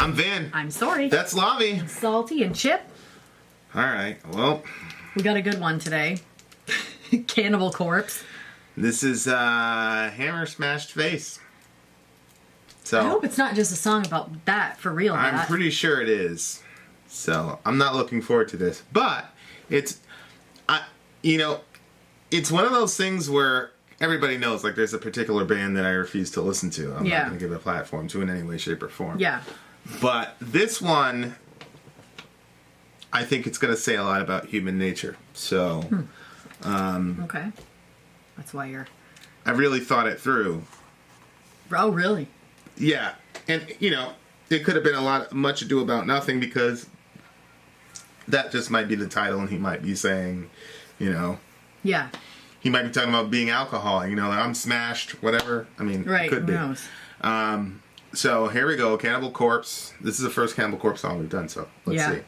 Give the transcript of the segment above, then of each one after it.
I'm Vin. I'm Sori. That's Lavi. Salty and Chip. All right. Well, We got a good one today. Cannibal Corpse. this is Hammer Smashed Face. So I hope it's not just a song about that for real. I'm pretty sure it is. So I'm not looking forward to this, but it's one of those things where everybody knows, like, there's a particular band that I refuse to listen to. I'm not going to give a platform to in any way, shape, or form. Yeah. But this one, I think it's going to say a lot about human nature. So, Okay. That's why you're... I really thought it through. Oh, really? Yeah. And, it could have been much ado about nothing, because that just might be the title, and he might be saying, Yeah. he might be talking about being alcohol, like, I'm smashed, whatever. I mean, Right. it could Who be. knows? So here we go, Cannibal Corpse. This is the first Cannibal Corpse song we've done, so let's see.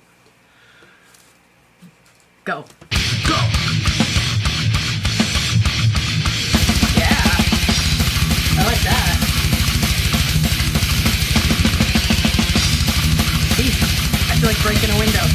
Go. Go! Yeah. I like that. Jeez. I feel like breaking a window.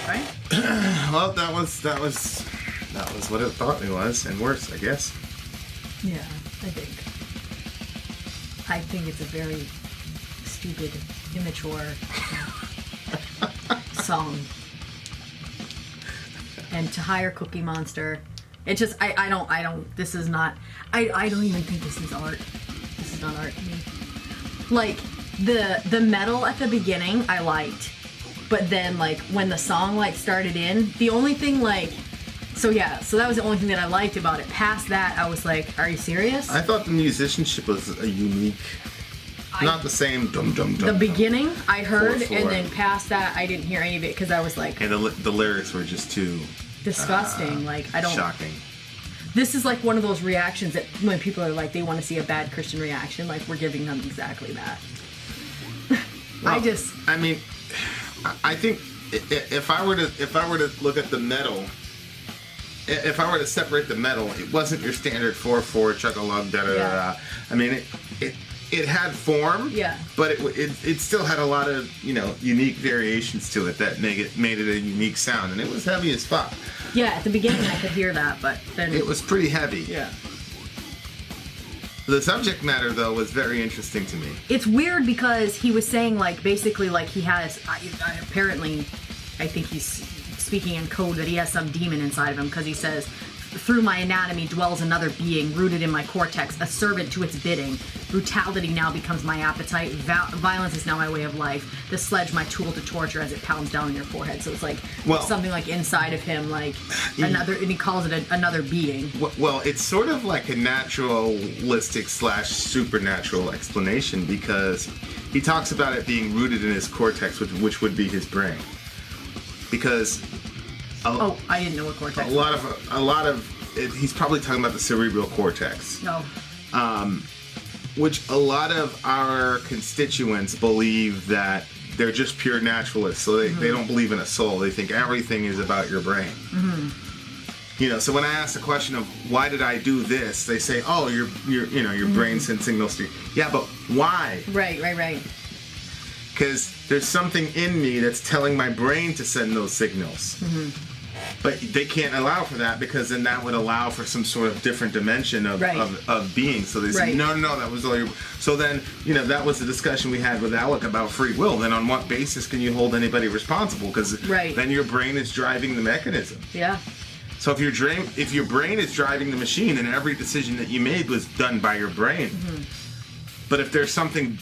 right? Well, that was what it thought it was, and worse, I guess. Yeah, I think it's a very stupid, immature song. And to hire Cookie Monster, it just I don't this is not I don't even think this is art. This is not art to me. Like the metal at the beginning I liked, but then like when the song like started in, the only thing like so that was the only thing that I liked about it. Past that, I was like, are you serious? I thought the musicianship was a unique, not the same dum dum dum. The beginning I heard, 4/4. and then past that I didn't hear any of it because I was like, And the lyrics were just too disgusting. Like I don't. shocking. This is like one of those reactions that when people are like they want to see a bad Christian reaction, like we're giving them exactly that. Well, I mean, I think if I were to look at the metal, if I were to separate the metal, it wasn't your standard 4/4 chug-a-lug da da da. I mean, it had form, Yeah. but it still had a lot of unique variations to it that made it a unique sound, and it was heavy as fuck. Yeah, at the beginning I could hear that, but then It was pretty heavy. yeah. The subject matter though was very interesting to me. It's weird because he was saying like basically like he has apparently I think he's speaking in code that he has some demon inside of him because he says through my anatomy dwells another being rooted in my cortex, a servant to its bidding. Brutality now becomes my appetite. Violence is now my way of life. The sledge my tool to torture as it pounds down on your forehead. So it's like something like inside of him, like another, and he calls it another being. Well, it's sort of like a naturalistic / supernatural explanation because he talks about it being rooted in his cortex, which would be his brain. Because I didn't know what cortex. a lot of he's probably talking about the cerebral cortex. No. Which a lot of our constituents believe that they're just pure naturalists, so they don't believe in a soul. They think everything is about your brain. So when I ask the question of why did I do this, they say, "Oh, your brain sends signals to you." Yeah, but why? Right. Because there's something in me that's telling my brain to send those signals. But they can't allow for that because then that would allow for some sort of different dimension of being. So they say, no, that was all your... So then, that was the discussion we had with Alec about free will. Then on what basis can you hold anybody responsible? Because then your brain is driving the mechanism. Yeah. So if your brain is driving the machine, then every decision that you made was done by your brain. But if there's something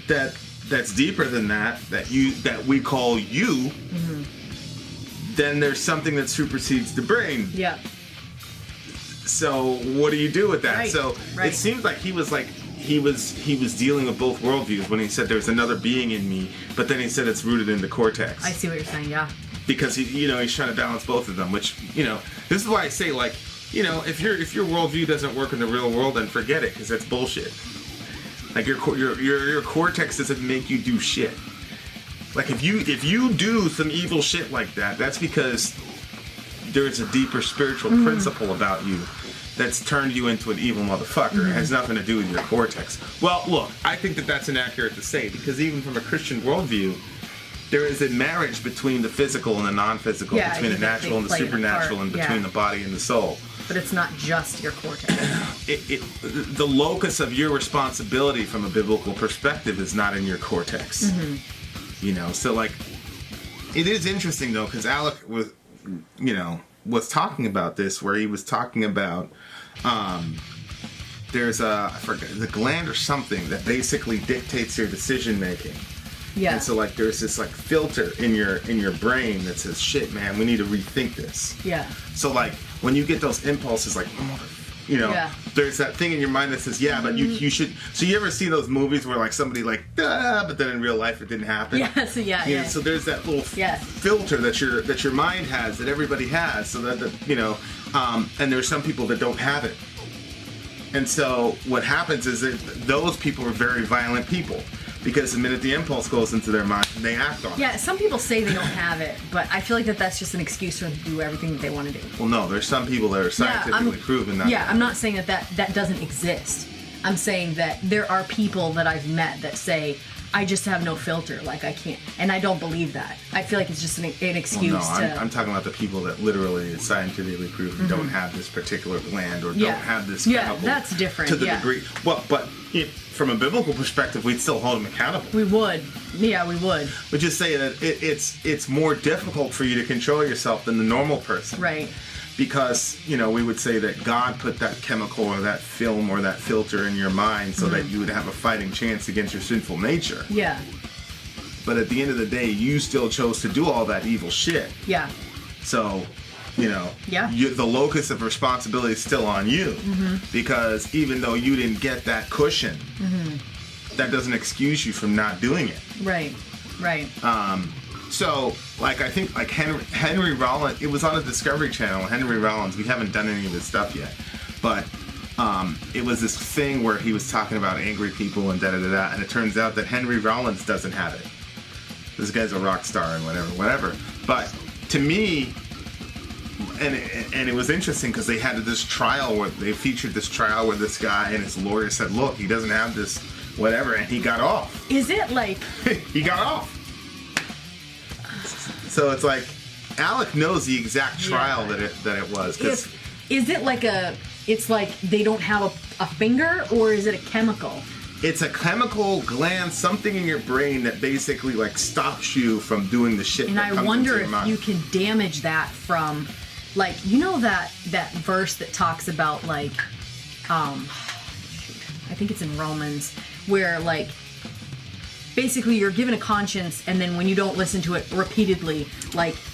that's deeper than that we call you, then there's something that supersedes the brain. Yeah. So what do you do with that? Right. So it seems like he was dealing with both worldviews when he said there's another being in me, but then he said it's rooted in the cortex. I see what you're saying. Yeah. Because he's trying to balance both of them, which this is why I say like if your worldview doesn't work in the real world, then forget it because that's bullshit. Like your cortex doesn't make you do shit. Like if you do some evil shit like that, that's because there's a deeper spiritual principle about you that's turned you into an evil motherfucker. It has nothing to do with your cortex. Well, look, I think that's inaccurate to say because even from a Christian worldview, there is a marriage between the physical and the non-physical, between the natural and the supernatural, and between the body and the soul. But it's not just your cortex. The locus of your responsibility from a biblical perspective is not in your cortex. So like, it is interesting though, because Alec was talking about this, where he was talking about, there's I forget, the gland or something that basically dictates your decision making. Yeah. And so like, there's this like filter in your brain that says, shit, man, we need to rethink this. Yeah. So like, when you get those impulses, like, there's that thing in your mind that says, yeah, but you should. So you ever see those movies where like somebody like, but then in real life it didn't happen? Yeah. So there's that little filter that your mind has, that everybody has, so that and there's some people that don't have it. And so what happens is that those people are very violent people. Because the minute the impulse goes into their mind, they act on it. Yeah, some people say they don't have it, but I feel like that's just an excuse for them to do everything that they want to do. Well, no, there's some people that are scientifically proven that. Yeah, I'm not saying that doesn't exist. I'm saying that there are people that I've met that say, I just have no filter. Like, I can't. And I don't believe that. I feel like it's just an excuse I'm talking about the people that literally is scientifically proven don't have this particular gland or don't have this chemical. Yeah, that's different. To the degree. Well, but from a biblical perspective, we'd still hold them accountable. We would. Yeah, we would. But just say that it's more difficult for you to control yourself than the normal person. Right. Because, we would say that God put that chemical or that film or that filter in your mind so that you would have a fighting chance against your sinful nature. Yeah. But at the end of the day, you still chose to do all that evil shit. Yeah. So, the locus of responsibility is still on you. Because even though you didn't get that cushion, that doesn't excuse you from not doing it. Right. Right. So, like, I think, like, Henry Rollins, it was on the Discovery Channel, Henry Rollins, we haven't done any of his stuff yet, but it was this thing where he was talking about angry people and da-da-da-da, and it turns out that Henry Rollins doesn't have it. This guy's a rock star and whatever. But, to me, and it was interesting because they had this trial where they featured this trial where this guy and his lawyer said, look, he doesn't have this whatever, and he got off. Is it like... He got off. So it's like, Alec knows the exact trial that it was. Is it like it's like they don't have a finger, or is it a chemical? It's a chemical gland, something in your brain that basically like stops you from doing the shit that comes into your mind. And I wonder if you can damage that from, like, that verse that talks about like, I think it's in Romans, where like, basically, you're given a conscience, and then when you don't listen to it repeatedly,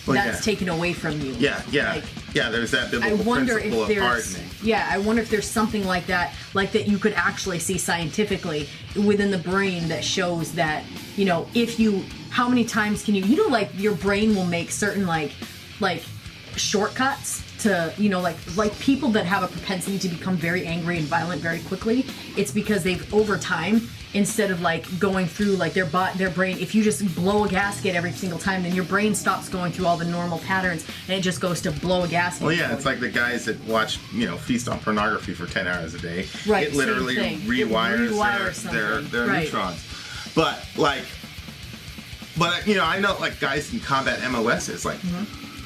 that's taken away from you. Yeah. Like, there's that biblical principle of hardening. Yeah, I wonder if there's something like that you could actually see scientifically within the brain that shows that, how many times can you, like your brain will make certain like shortcuts to, like people that have a propensity to become very angry and violent very quickly. It's because they've, over time, instead of like going through like their brain, if you just blow a gasket every single time, then your brain stops going through all the normal patterns and it just goes to blow a gasket. Well, yeah, it's like the guys that watch, feast on pornography for 10 hours a day. Right. It literally rewires their neutrons. But I know like guys in combat MOSs, like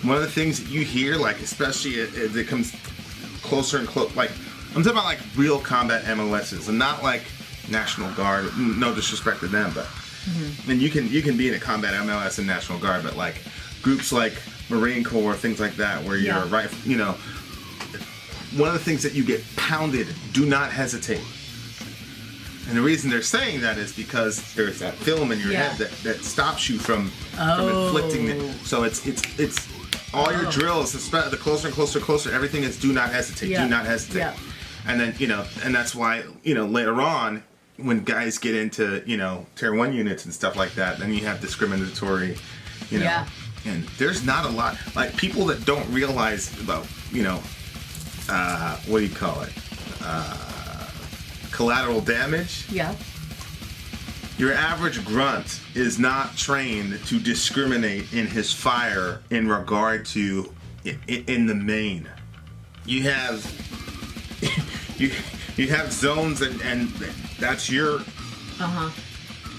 one of the things that you hear, like especially as it comes closer and closer, like I'm talking about like real combat MOSs and not like National Guard, no disrespect to them, but and you can be in a combat MLS and National Guard, but like groups like Marine Corps, things like that, where you're right, one of the things that you get pounded, do not hesitate. And the reason they're saying that is because there's that film in your head that stops you from inflicting it. So it's all your drills, the closer and closer, everything is do not hesitate, do not hesitate. Yeah. And then, and that's why, later on, when guys get into, Tier 1 units and stuff like that, then you have discriminatory, and there's not a lot, like, people that don't realize about, what do you call it? Collateral damage. Yeah. Your average grunt is not trained to discriminate in his fire in regard to, in the Maine. You have... You have zones and that's your and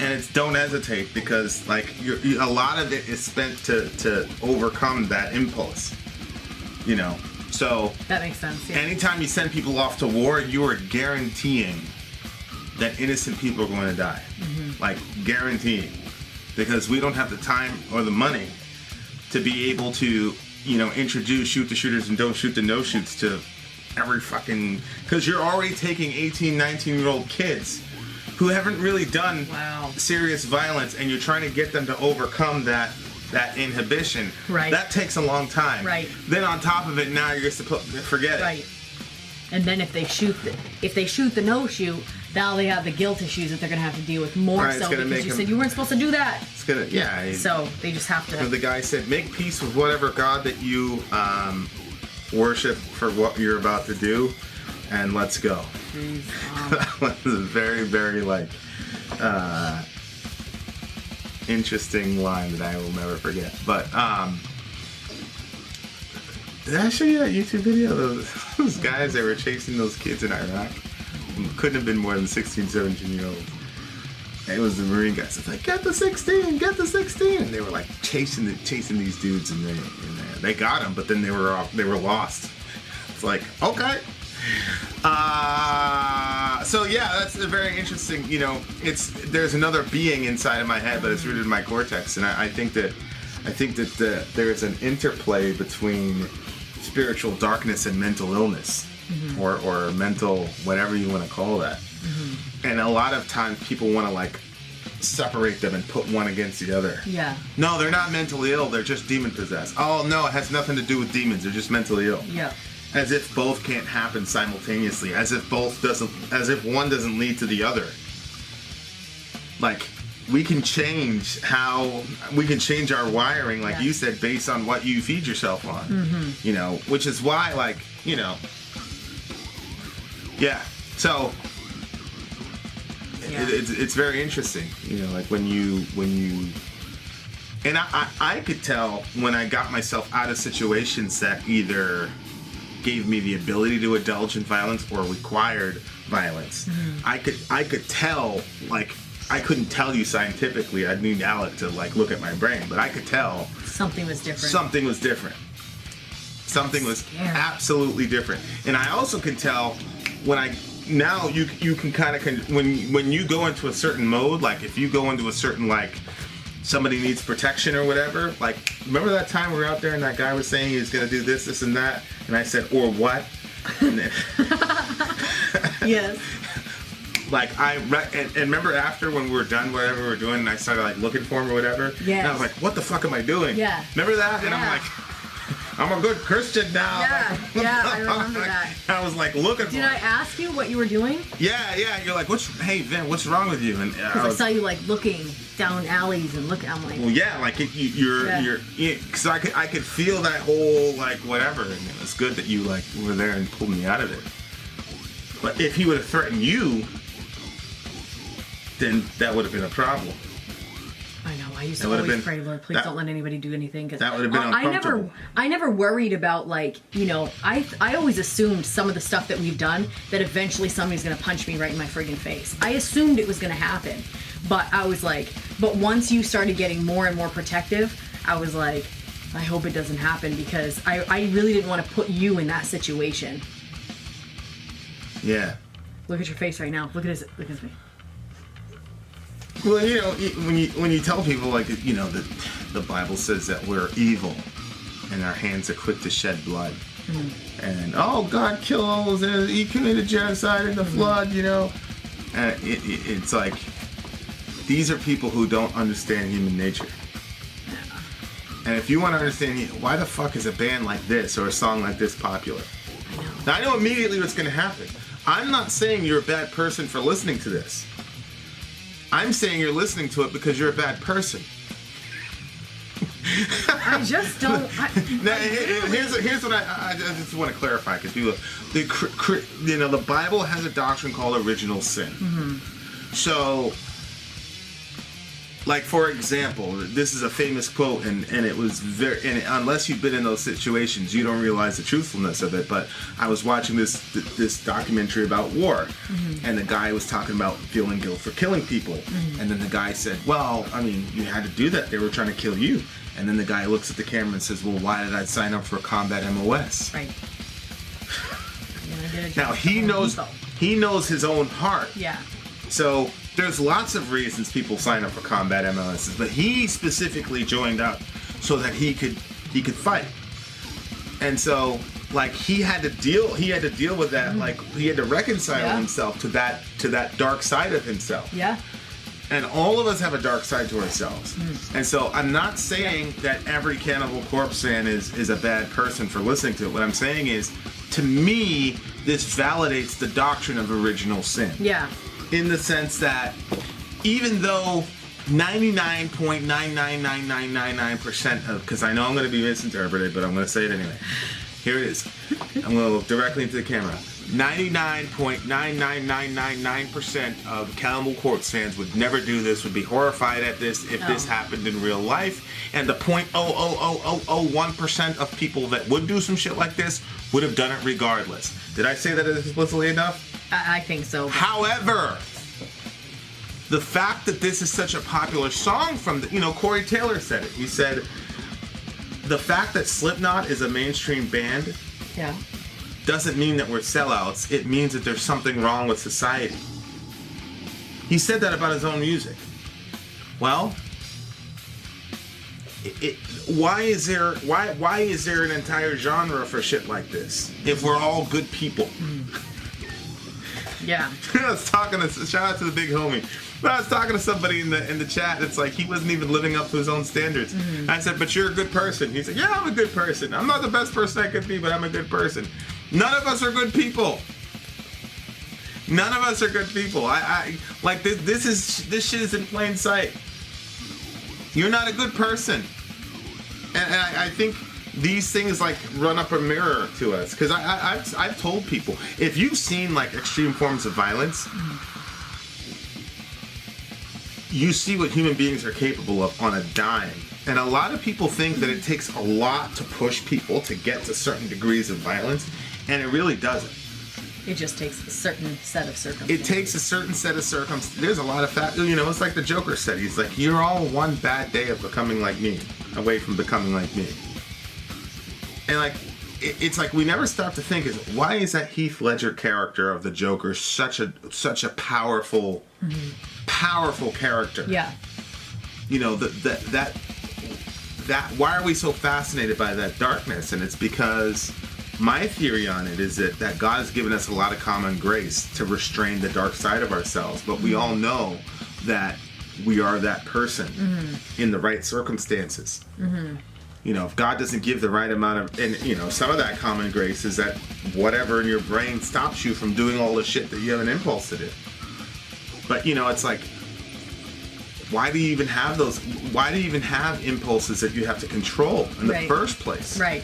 it's don't hesitate, because like a lot of it is spent to overcome that impulse, so that makes sense. Anytime you send people off to war, you are guaranteeing that innocent people are going to die, like guaranteeing, because we don't have the time or the money to be able to introduce shoot the shooters and don't shoot the no shoots to every fucking, because you're already taking 18, 19-year-old kids who haven't really done serious violence, and you're trying to get them to overcome that inhibition. Right. That takes a long time. Right. Then on top of it, now you're supposed to forget it. Right. And then if they shoot the no shoot, now they have the guilt issues that they're gonna have to deal with more so because you said you weren't supposed to do that. It's gonna so they just have to. The guy said, make peace with whatever God that you worship for what you're about to do, and let's go. That was a very, very interesting line that I will never forget. But did I show you that YouTube video? Those guys that were chasing those kids in Iraq couldn't have been more than 16, 17 year olds. It was the Marine guys. It's like, get the 16, get the 16. And they were like chasing these dudes in there. They got them, but then they were lost. It's like, okay. So yeah, that's a very interesting, there's another being inside of my head, but it's rooted in my cortex. And I think that there is an interplay between spiritual darkness and mental illness, or mental, whatever you want to call that. And a lot of times people want to like separate them and put one against the other. Yeah. No, they're not mentally ill. They're just demon possessed. Oh no, it has nothing to do with demons. They're just mentally ill. Yeah. As if both can't happen simultaneously. As if one doesn't lead to the other. Like, we can change our wiring, like you said, based on what you feed yourself on. Which is why, like, yeah. So it's very interesting, like when you and I could tell when I got myself out of situations that either gave me the ability to indulge in violence or required violence. I could tell, like, I couldn't tell you scientifically. I'd need Alec to like look at my brain, but I could tell something was different. Something was different. Something was absolutely different. And I also can tell when you can kind of when you go into a certain mode, like if you go into a certain, like, somebody needs protection or whatever, like, remember that time we were out there and that guy was saying he was going to do this and that, and I said, or what? And then, yes. Like, and remember after when we were done whatever we were doing and I started like looking for him or whatever, and I was like, what the fuck am I doing? Yeah. Remember that? And I'm like, I'm a good Christian now. Yeah, I remember that. I was like looking for him. Did I ask you what you were doing? Yeah. You're like, hey Vin, what's wrong with you? And because I saw you like looking down alleys and I'm like, well, yeah, like you're, because I could feel that whole like whatever, and it was good that you like were there and pulled me out of it. But if he would have threatened you, then that would have been a problem. I know. I used to always pray, Lord, please don't let anybody do anything. That would have been uncomfortable. I never worried about, like, I always assumed some of the stuff that we've done that eventually somebody's going to punch me right in my friggin' face. I assumed it was going to happen. But I was like, but once you started getting more and more protective, I was like, I hope it doesn't happen, because I really didn't want to put you in that situation. Yeah. Look at your face right now. Look at his face. Well, when you tell people, like, that the Bible says that we're evil and our hands are quick to shed blood, and God killed all those, he committed genocide in the flood, and it's like, these are people who don't understand human nature. And if you want to understand, why the fuck is a band like this or a song like this popular? Now, I know immediately what's going to happen. I'm not saying you're a bad person for listening to this. I'm saying you're listening to it because you're a bad person. I just don't. Here's what I just want to clarify, because people, the Bible has a doctrine called original sin. So, like, for example, this is a famous quote, and it was and unless you've been in those situations, you don't realize the truthfulness of it. But I was watching this documentary about war, and the guy was talking about feeling guilt for killing people, and then the guy said, well, I mean, you had to do that. They were trying to kill you. And then the guy looks at the camera and says, well, why did I sign up for combat MOS? Right. Now, he knows his own heart. Yeah. So there's lots of reasons people sign up for combat MLSs, but he specifically joined up so that he could fight. And so, like, he had to deal with that. Like, he had to reconcile himself to that dark side of himself. Yeah. And all of us have a dark side to ourselves. And so I'm not saying that every Cannibal Corpse fan is a bad person for listening to it. What I'm saying is, to me, this validates the doctrine of original sin. Yeah. In the sense that even though 99.99999% of, because I know I'm going to be misinterpreted, but I'm going to say it anyway. Here it is. I'm going to look directly into the camera. 99.99999% of Cannibal Corpse fans would never do this, would be horrified at this if this happened in real life. And the 0.00001% of people that would do some shit like this would have done it regardless. Did I say that explicitly enough? I think so. However, the fact that this is such a popular song from the, Corey Taylor said it. He said, the fact that Slipknot is a mainstream band doesn't mean that we're sellouts. It means that there's something wrong with society. He said that about his own music. Well, why is there an entire genre for shit like this if we're all good people? Yeah. I was talking to, shout out to the big homie. But I was talking to somebody in the chat. It's like he wasn't even living up to his own standards. I said, "But you're a good person." He said, "Yeah, I'm a good person. I'm not the best person I could be, but I'm a good person." None of us are good people. None of us are good people. I like this. This shit is in plain sight. You're not a good person, and I think these things like run up a mirror to us, because I've told people, if you've seen like extreme forms of violence, you see what human beings are capable of on a dime. And a lot of people think that it takes a lot to push people to get to certain degrees of violence, and it really doesn't. It just takes a certain set of circumstances. It takes a certain set of circumstances. There's a lot of it's like the Joker said. He's like, you're all one bad day of becoming like me, away from becoming like me. And like, it's like we never stop to think, why is that Heath Ledger character of the Joker such a powerful, powerful character? Yeah. That why are we so fascinated by that darkness? And it's because my theory on it is that God has given us a lot of common grace to restrain the dark side of ourselves, but we all know that we are that person in the right circumstances. If God doesn't give the right amount of, and some of that common grace is that whatever in your brain stops you from doing all the shit that you have an impulse to do. But it's like, why do you even have those? Why do you even have impulses that you have to control in the first place? Right.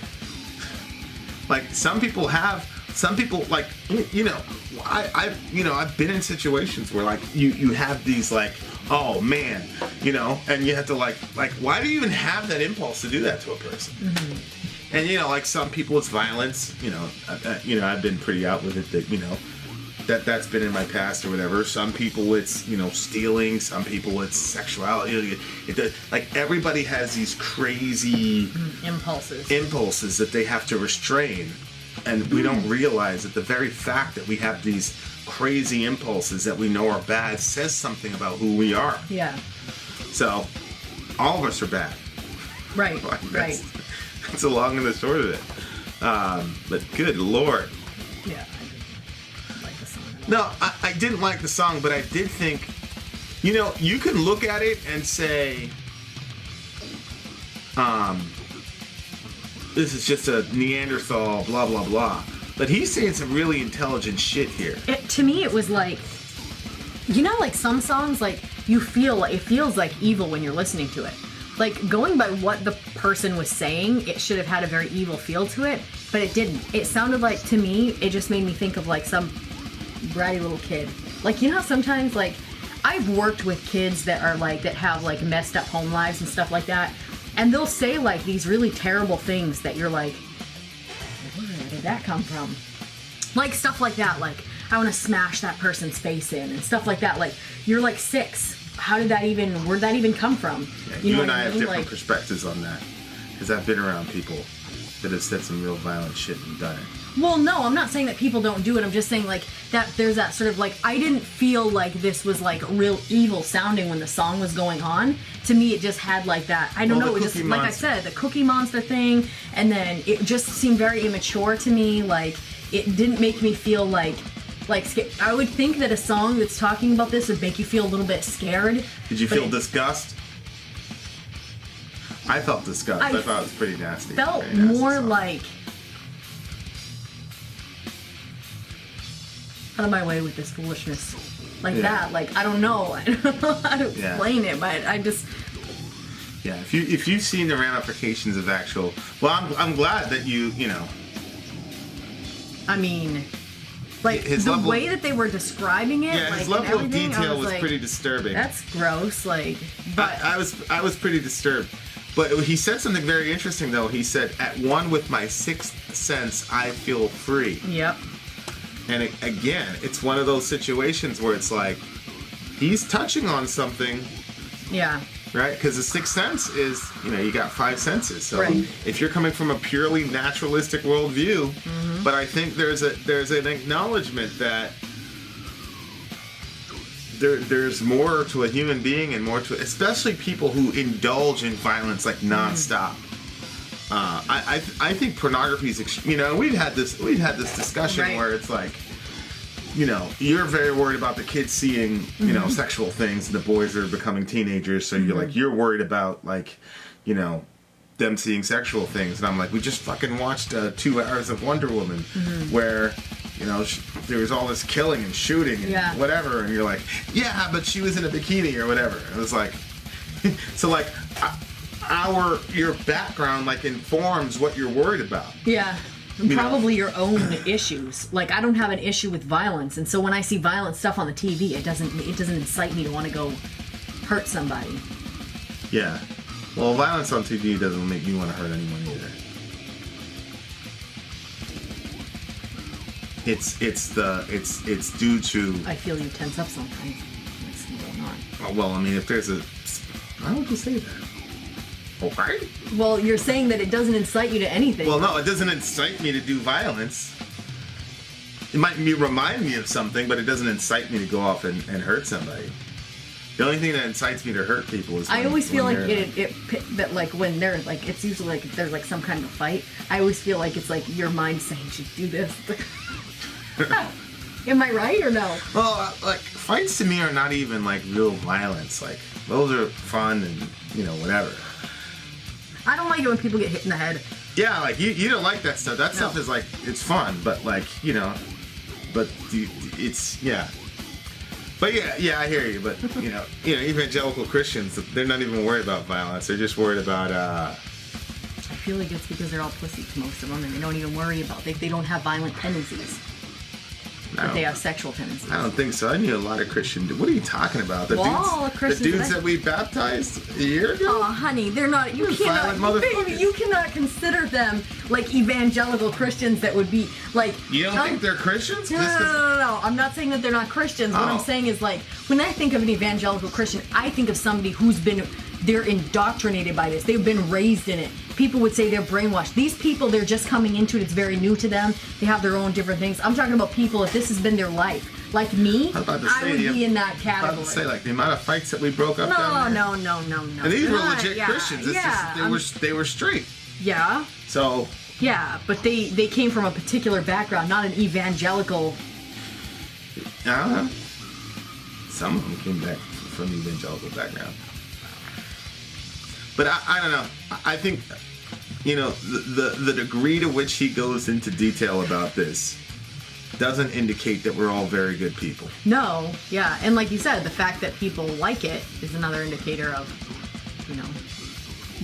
Like some people like, I've been in situations where like you have these like, oh man, and you have to like why do you even have that impulse to do that to a person? And like some people it's violence. I've been pretty out with it that that's been in my past or whatever. Some people it's stealing. Some people it's sexuality. Like everybody has these crazy impulses that they have to restrain, and we don't realize that the very fact that we have these crazy impulses that we know are bad says something about who we are. Yeah. So all of us are bad. Right. That's the long and the short of it. But good Lord. Yeah. No, I didn't like the song, but I did think, you can look at it and say, this is just a Neanderthal, blah, blah, blah. But he's saying some really intelligent shit here. To me, it was like, like some songs, like, it feels like evil when you're listening to it. Like, going by what the person was saying, it should have had a very evil feel to it, but it didn't. It sounded like, to me, it just made me think of, like, some bratty little kid. Like, how sometimes, like, I've worked with kids that are like, that have like messed up home lives and stuff like that, and they'll say like these really terrible things that you're like, where did that come from? Like stuff like that, like, I want to smash that person's face in and stuff like that. Like, you're like 6. Where'd that even come from? Yeah, you and I have different perspectives on that, because I've been around people that have said some real violent shit and done it. Well, no, I'm not saying that people don't do it. I'm just saying, like, that there's that sort of, like, I didn't feel like this was, like, real evil sounding when the song was going on. To me, it just had, like, that, I don't know, it just, like I said, the Cookie Monster thing, and then it just seemed very immature to me. Like, it didn't make me feel like, I would think that a song that's talking about this would make you feel a little bit scared. Did you feel disgust? I felt disgust. I thought it was pretty nasty. Felt more like, out of my way with this foolishness. Like that. Like, I don't know. I don't know how to explain it, but I just... Yeah, if you've seen the ramifications of actual... Well, I'm glad that you know... I mean... Like, the way that they were describing it, his level of detail was pretty disturbing. That's gross, like, but... I was pretty disturbed. But he said something very interesting, though. He said, at one with my sixth sense, I feel free. Yep. And again, it's one of those situations where it's like, he's touching on something. Yeah. Right? Because the sixth sense is, you got five senses. So right. if you're coming from a purely naturalistic worldview, but I think there's an acknowledgement that there's more to a human being and more to, especially people who indulge in violence like nonstop. I think pornography is, we've had this discussion right. where it's like, you're very worried about the kids seeing, sexual things, and the boys are becoming teenagers, so you're worried about them seeing sexual things, and I'm like, we just fucking watched 2 hours of Wonder Woman, where there was all this killing and shooting and whatever, and you're like, yeah, but she was in a bikini or whatever. It was like, so like, your background like informs what you're worried about. Yeah. And probably your own issues. Like, I don't have an issue with violence, and so when I see violent stuff on the TV, it doesn't incite me to want to go hurt somebody. Yeah. Well, violence on TV doesn't make me want to hurt anyone either. It's due to. I feel you tense up sometimes. What's going on? Oh, well, I mean, if there's a, why would you say that? Okay. Well, you're saying that it doesn't incite you to anything. Well, no, it doesn't incite me to do violence. It might remind me of something, but it doesn't incite me to go off and hurt somebody. The only thing that incites me to hurt people is I always feel like that like when they're like, it's usually like if there's like some kind of fight, I always feel like it's like your mind saying you should do this. Am I right or no? Well, like fights to me are not even like real violence. Like those are fun and whatever. I don't like it when people get hit in the head. Yeah, like you don't like that stuff. That stuff is like, it's fun, but like but it's But yeah, I hear you. But evangelical Christians, they're not even worried about violence. They're just worried about. I feel like it's because they're all pussies, most of them, and they don't even worry about. They don't have violent tendencies. But they have sexual tendencies. I don't think so. I knew a lot of Christian. What are you talking about? The dudes that we baptized a year ago? Oh, honey, they're not. You cannot consider them like evangelical Christians. That would be like. You don't think they're Christians? No. I'm not saying that they're not Christians. What I'm saying is like when I think of an evangelical Christian, I think of somebody who's been. They're indoctrinated by this. They've been raised in it. People would say they're brainwashed. These people, they're just coming into it. It's very new to them. They have their own different things. I'm talking about people, if this has been their life. Like me, I would be in that category. I was about to say, like, the amount of fights that we broke up down there. No. And these were legit Christians. It's just, they were straight. Yeah. So. Yeah, but they came from a particular background, not an evangelical. Some of them came back from evangelical background. But I don't know. I think, the degree to which he goes into detail about this doesn't indicate that we're all very good people. No, yeah. And like you said, the fact that people like it is another indicator of,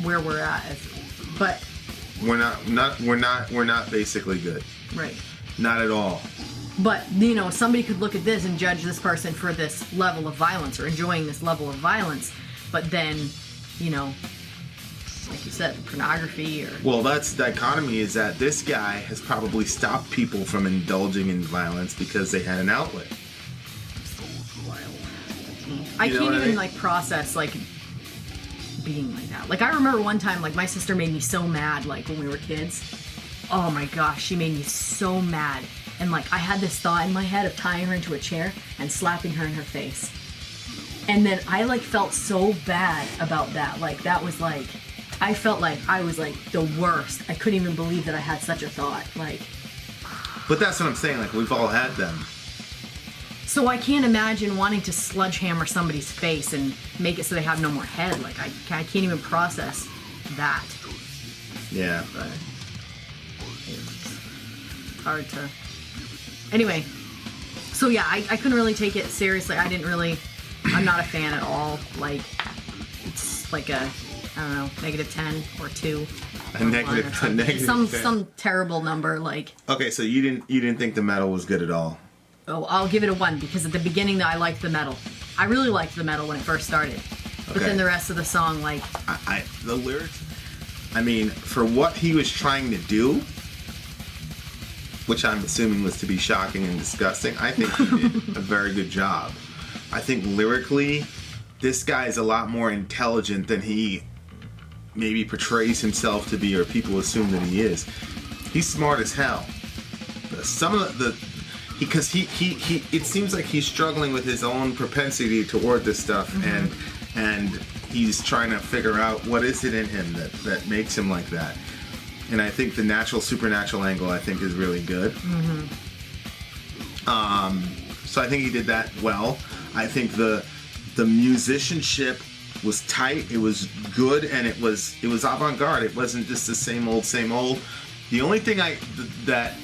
where we're at. But we're not basically good. Right. Not at all. But, somebody could look at this and judge this person for this level of violence or enjoying this level of violence, but then, like you said, pornography or... Well, that's the dichotomy is that this guy has probably stopped people from indulging in violence because they had an outlet. I can't even, process, being like that. Like, I remember one time, my sister made me so mad, when we were kids. Oh, my gosh, she made me so mad. And, I had this thought in my head of tying her into a chair and slapping her in her face. And then I, felt so bad about that. That was, I felt like I was the worst. I couldn't even believe that I had such a thought. But that's what I'm saying. We've all had them. So I can't imagine wanting to sledgehammer somebody's face and make it so they have no more head. I can't even process that. Yeah. But it's hard to. Anyway. So yeah, I couldn't really take it seriously. I'm not a fan at all. It's a. I don't know, -10 or 2. A negative 10. Some terrible number, Okay, so you didn't think the metal was good at all. Oh, I'll give it a 1 because at the beginning I liked the metal. I really liked the metal when it first started. But then the rest of the song, the lyrics, for what he was trying to do, which I'm assuming was to be shocking and disgusting, I think he did a very good job. I think lyrically, this guy is a lot more intelligent than he maybe portrays himself to be, or people assume that he is. He's smart as hell. Some of because he it seems like he's struggling with his own propensity toward this stuff, and he's trying to figure out what is it in him that makes him like that. And I think the natural supernatural angle, I think, is really good. So I think he did that well. I think the musicianship was tight. It was good, and it was avant-garde. It wasn't just the same old. The only thing that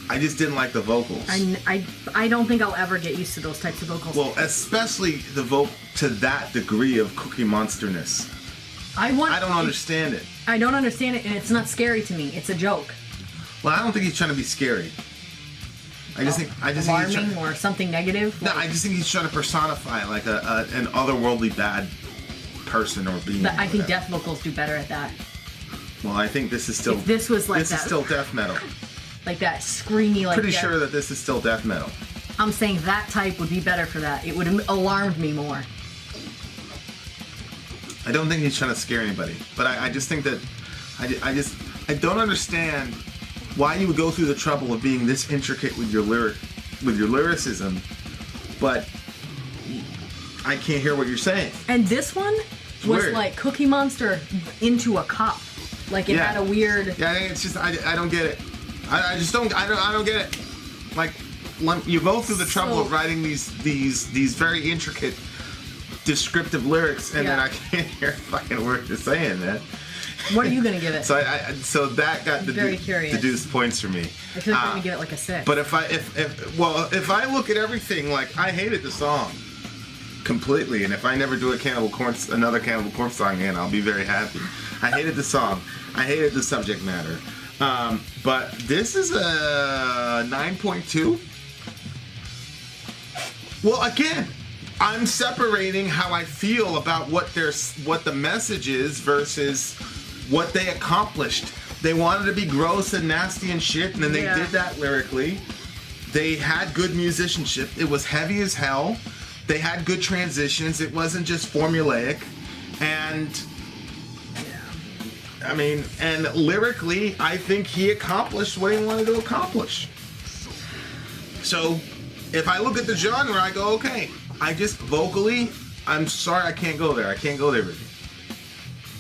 I just didn't like the vocals. I don't think I'll ever get used to those types of vocals. Well, especially the vocal to that degree of Cookie Monsterness. I don't understand it. I don't understand it, and it's not scary to me. It's a joke. Well, I don't think he's trying to be scary. I just think alarming or something negative. No, I just think he's trying to personify like an otherworldly bad person or being. But I think death vocals do better at that. Well, I think this is still. If this was like this that, is still death metal. Like that screamy, like. Pretty sure that this is still death metal. I'm saying that type would be better for that. It would have alarmed me more. I don't think he's trying to scare anybody, but I just think that I don't understand why you would go through the trouble of being this intricate with your lyricism, but I can't hear what you're saying. And this one was weird. Like Cookie Monster into a cup, like it had a weird. Yeah, it's just I don't get it. I just don't get it. Like you go through the trouble of writing these very intricate, descriptive lyrics, and then I can't hear a fucking word you're saying, man. What are you gonna give it? So that got deduced points for me. I feel like I'm gonna give it like a 6. But if I look at everything, like I hated the song completely, and if I never do another Cannibal Corpse song again, I'll be very happy. I hated the song. I hated the subject matter. But this is a 9.2. Well, again, I'm separating how I feel about what the message is versus what they accomplished. They wanted to be gross and nasty and shit, and then they did that lyrically. They had good musicianship. It was heavy as hell. They had good transitions. It wasn't just formulaic. And I mean, and lyrically, I think he accomplished what he wanted to accomplish. So, if I look at the genre, I go, okay. I just vocally, I'm sorry, I can't go there. I can't go there with you.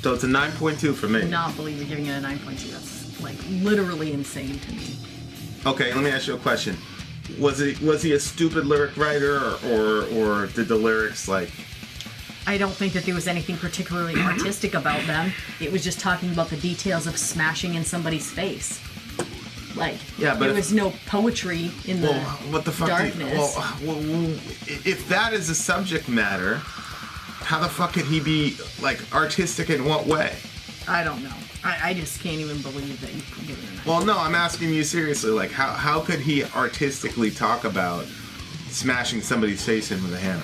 So it's a 9.2 for me. I cannot believe you're giving it a 9.2. That's like literally insane to me. Okay, let me ask you a question. Was he a stupid lyric writer, or did the lyrics like? I don't think that there was anything particularly artistic about them. It was just talking about the details of smashing in somebody's face. Like, but there was no poetry in the what the fuck darkness. If that is a subject matter, how the fuck could he be like artistic in what way? I don't know. I just can't even believe that you put it in that. Well, no, I'm asking you seriously. Like, how could he artistically talk about smashing somebody's face in with a hammer?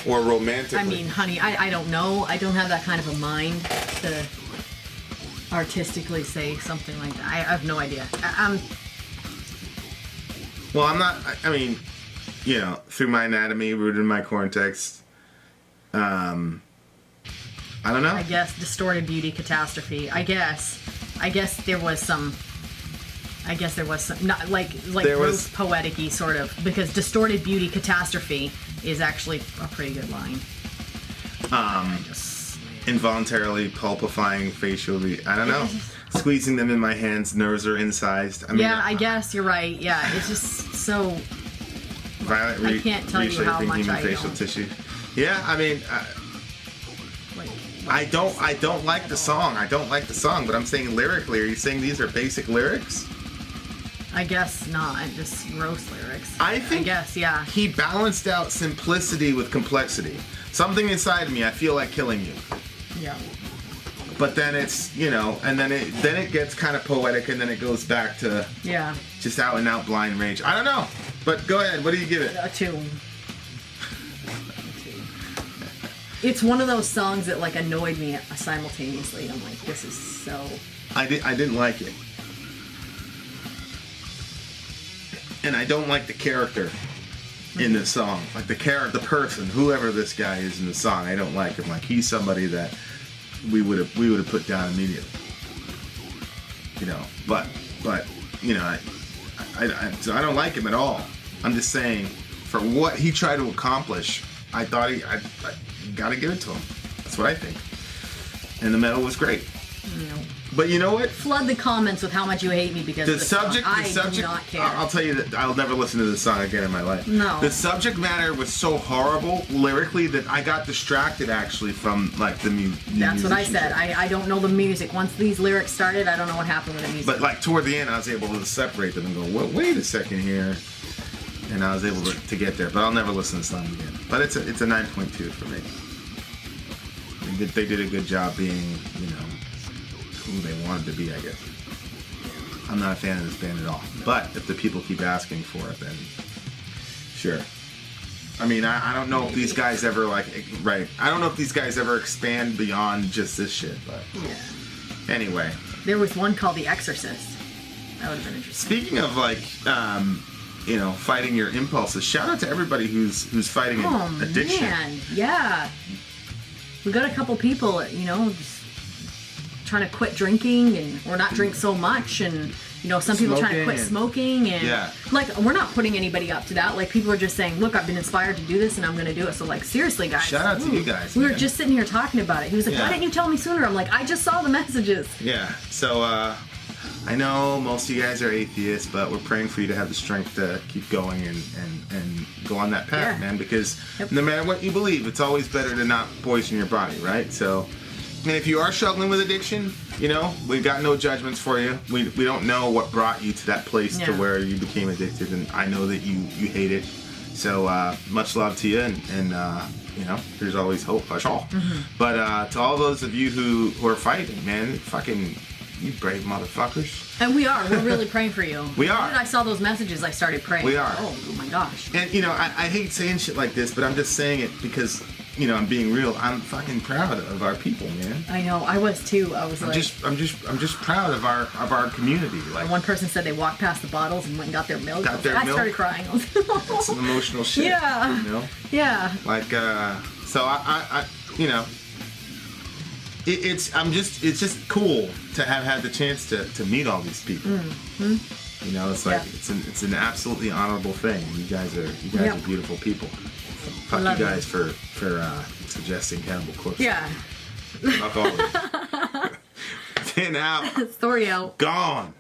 Or romantically? I mean, honey, I don't know. I don't have that kind of a mind to artistically say something like that. I have no idea. Well, I'm not. I mean, through my anatomy, rooted in my cortex. I don't know. I guess distorted beauty catastrophe. I guess there was some. Not like gross poetic-y sort of, because distorted beauty catastrophe is actually a pretty good line. Involuntarily pulpifying facially. I don't know. Squeezing them in my hands, nerves are incised. I mean, I guess you're right. Yeah, it's just so. Violent. I can't tell you how much I facial tissue. Yeah, I mean, I don't like the song. I don't like the song, but I'm saying lyrically. Are you saying these are basic lyrics? I guess not. Just gross lyrics. I guess, yeah. He balanced out simplicity with complexity. Something inside of me, I feel like killing you. Yeah. But then it's, and then it gets kind of poetic, and then it goes back to just out and out blind rage. I don't know. But go ahead. What do you give it? A 2. It's one of those songs that like annoyed me simultaneously. I'm like, this is so. I didn't like it, and I don't like the character. in this song. Like the person, whoever this guy is in the song, I don't like him. Like he's somebody that we would have put down immediately. You know, but you know, I don't like him at all. I'm just saying, for what he tried to accomplish, I thought I gotta give it to him. That's what I think. And the metal was great. No. But you know what? Flood the comments with how much you hate me because of the subject. I do not care. I'll tell you that I'll never listen to this song again in my life. No. The subject matter was so horrible lyrically that I got distracted actually from like the music. That's what I said. I don't know the music. Once these lyrics started, I don't know what happened with the music. But like toward the end, I was able to separate them and go, wait a second here. And I was able to get there. But I'll never listen to the song again. But it's a 9.2 for me. They did a good job being, you know, who they wanted to be, I guess. I'm not a fan of this band at all. But if the people keep asking for it, then sure. I mean, I don't know if these guys ever, like, right. I don't know if these guys ever expand beyond just this shit, but yeah. Anyway. There was one called The Exorcist. That would have been interesting. Speaking of, like, you know, fighting your impulses, shout out to everybody who's fighting addiction. Oh, man. Yeah. We got a couple people, you know, just trying to quit drinking or not drink so much, and you know, some people trying to quit smoking, and like we're not putting anybody up to that. Like people are just saying, "Look, I've been inspired to do this, and I'm going to do it." So like, seriously, guys, shout out to you guys. We were just sitting here talking about it. He was like, "Why didn't you tell me sooner?" I'm like, "I just saw the messages." Yeah. So I know most of you guys are atheists, but we're praying for you to have the strength to keep going and go on that path, man. Because no matter what you believe, it's always better to not poison your body, right? So, and if you are struggling with addiction, you know, we've got no judgments for you. We don't know what brought you to that place to where you became addicted, and I know that you hate it. So much love to you, and you know, there's always hope. That's all. Mm-hmm. But to all those of you who are fighting, man, fucking. You brave motherfuckers. And we are. We're really praying for you. We are. When I saw those messages, I started praying. We are. Oh my gosh. And, you know, I hate saying shit like this, but I'm just saying it because, you know, I'm being real. I'm fucking proud of our people, man. I know. I was too. I was I'm just proud of our community. Like one person said they walked past the bottles and went and got their milk. I started crying. That's some emotional shit. Yeah. You know? Yeah. Like, so I you know, it's just cool to have had the chance to meet all these people. Mm-hmm. You know, it's like it's an absolutely honorable thing. You guys are beautiful people. Fuck you guys for suggesting Cannibal Corpse. Yeah. Fuck all of you. 10 out. Story out. Gone.